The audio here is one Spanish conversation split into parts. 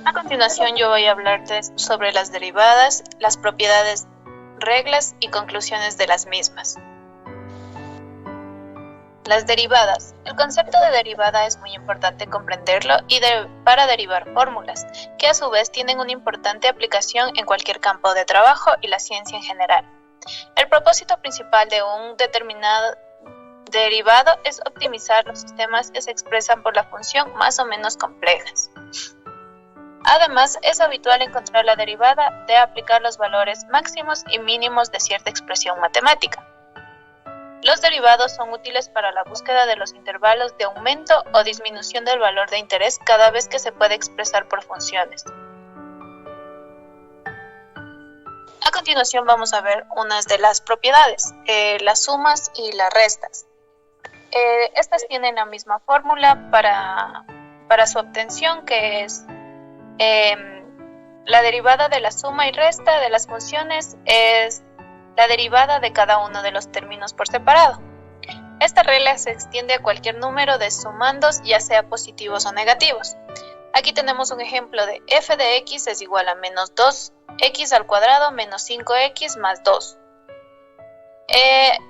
A continuación yo voy a hablarte sobre las derivadas, las propiedades, reglas y conclusiones de las mismas. Las derivadas. El concepto de derivada es muy importante comprenderlo para derivar fórmulas, que a su vez tienen una importante aplicación en cualquier campo de trabajo y la ciencia en general. El propósito principal de un determinado derivado es optimizar los sistemas que se expresan por la función más o menos complejas. Además, es habitual encontrar la derivada de aplicar los valores máximos y mínimos de cierta expresión matemática. Los derivados son útiles para la búsqueda de los intervalos de aumento o disminución del valor de interés cada vez que se puede expresar por funciones. A continuación vamos a ver unas de las propiedades, las sumas y las restas. Estas tienen la misma fórmula para su obtención, que es la derivada de la suma y resta de las funciones es la derivada de cada uno de los términos por separado. Esta regla se extiende a cualquier número de sumandos, ya sea positivos o negativos. Aquí tenemos un ejemplo de f de x es igual a menos 2x al cuadrado menos 5x más 2.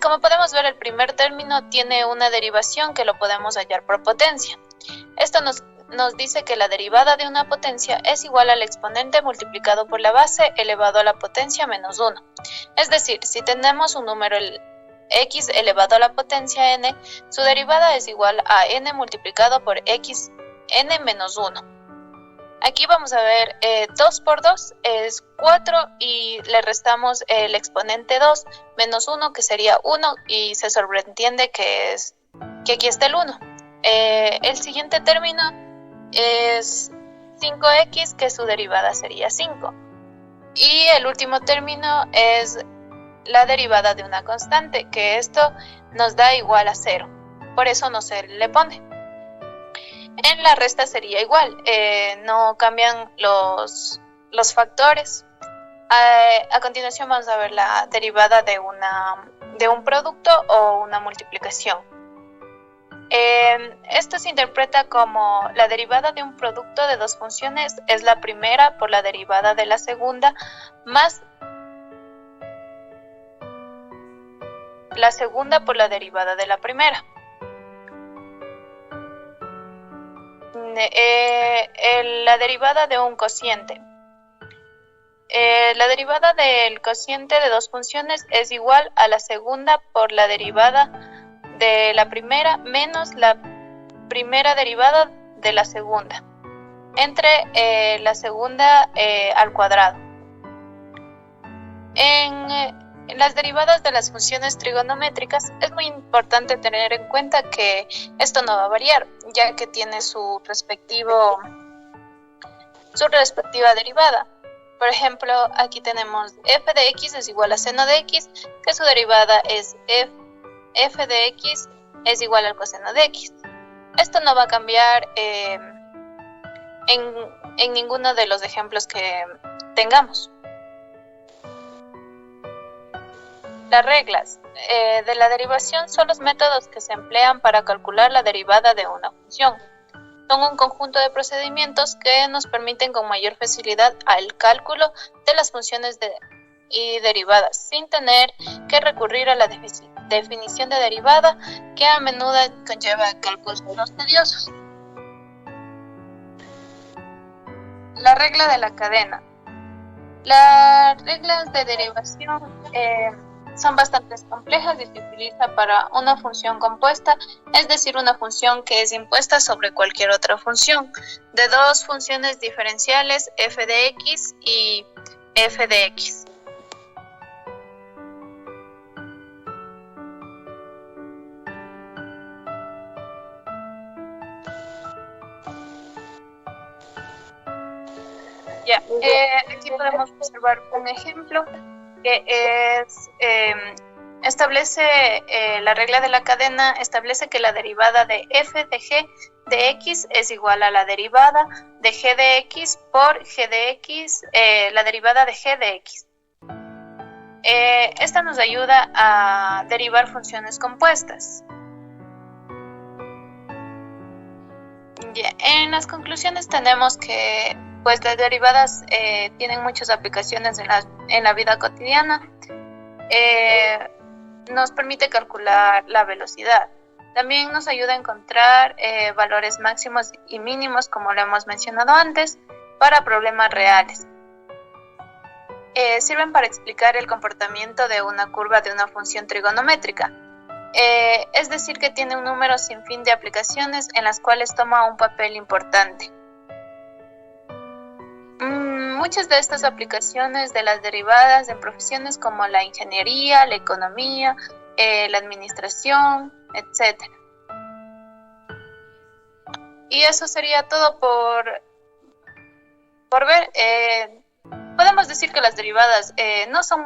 Como podemos ver, el primer término tiene una derivación que lo podemos hallar por potencia. Esto nos dice que la derivada de una potencia es igual al exponente multiplicado por la base elevado a la potencia menos 1. Es decir, si tenemos un número x elevado a la potencia n, su derivada es igual a n multiplicado por x n menos 1. Aquí vamos a ver 2 por 2 es 4 y le restamos el exponente 2 menos 1, que sería 1, y se sobreentiende que aquí está el 1. El siguiente término es 5x, que su derivada sería 5. Y el último término es la derivada de una constante, que esto nos da igual a 0. Por eso no se le pone. En la resta sería igual, no cambian los factores. A continuación vamos a ver la derivada de un producto o una multiplicación. Esto se interpreta como la derivada de un producto de dos funciones es la primera por la derivada de la segunda más la segunda por la derivada de la primera. La derivada de un cociente. La derivada del cociente de dos funciones es igual a la segunda por la derivada de la primera menos la primera derivada de la segunda entre la segunda al cuadrado. En las derivadas de las funciones trigonométricas es muy importante tener en cuenta que esto no va a variar, ya que tiene su respectiva derivada. Por ejemplo, aquí tenemos f de x es igual a seno de x, que su derivada es f de x es igual al coseno de x. Esto no va a cambiar en ninguno de los ejemplos que tengamos. Las reglas de la derivación son los métodos que se emplean para calcular la derivada de una función. Son un conjunto de procedimientos que nos permiten con mayor facilidad el cálculo de las funciones y derivadas, sin tener que recurrir a la definición de derivada, que a menudo conlleva cálculos tediosos. La regla de la cadena. Las reglas de derivación son bastante complejas y se utiliza para una función compuesta, es decir, una función que es impuesta sobre cualquier otra función, de dos funciones diferenciales f de x y f de x. Aquí podemos observar un ejemplo que establece la regla de la cadena, establece que la derivada de f de g de x es igual a la derivada de g de x por g de x, la derivada de g de x. Esta nos ayuda a derivar funciones compuestas. Ya, en las conclusiones tenemos que pues las derivadas tienen muchas aplicaciones en la vida cotidiana. Nos permite calcular la velocidad. También nos ayuda a encontrar valores máximos y mínimos, como lo hemos mencionado antes, para problemas reales. Sirven para explicar el comportamiento de una curva de una función trigonométrica. Es decir, que tiene un número sin fin de aplicaciones en las cuales toma un papel importante. Muchas de estas aplicaciones de las derivadas en profesiones como la ingeniería, la economía, la administración, etc. Y eso sería todo por ver. Podemos decir que las derivadas no son muy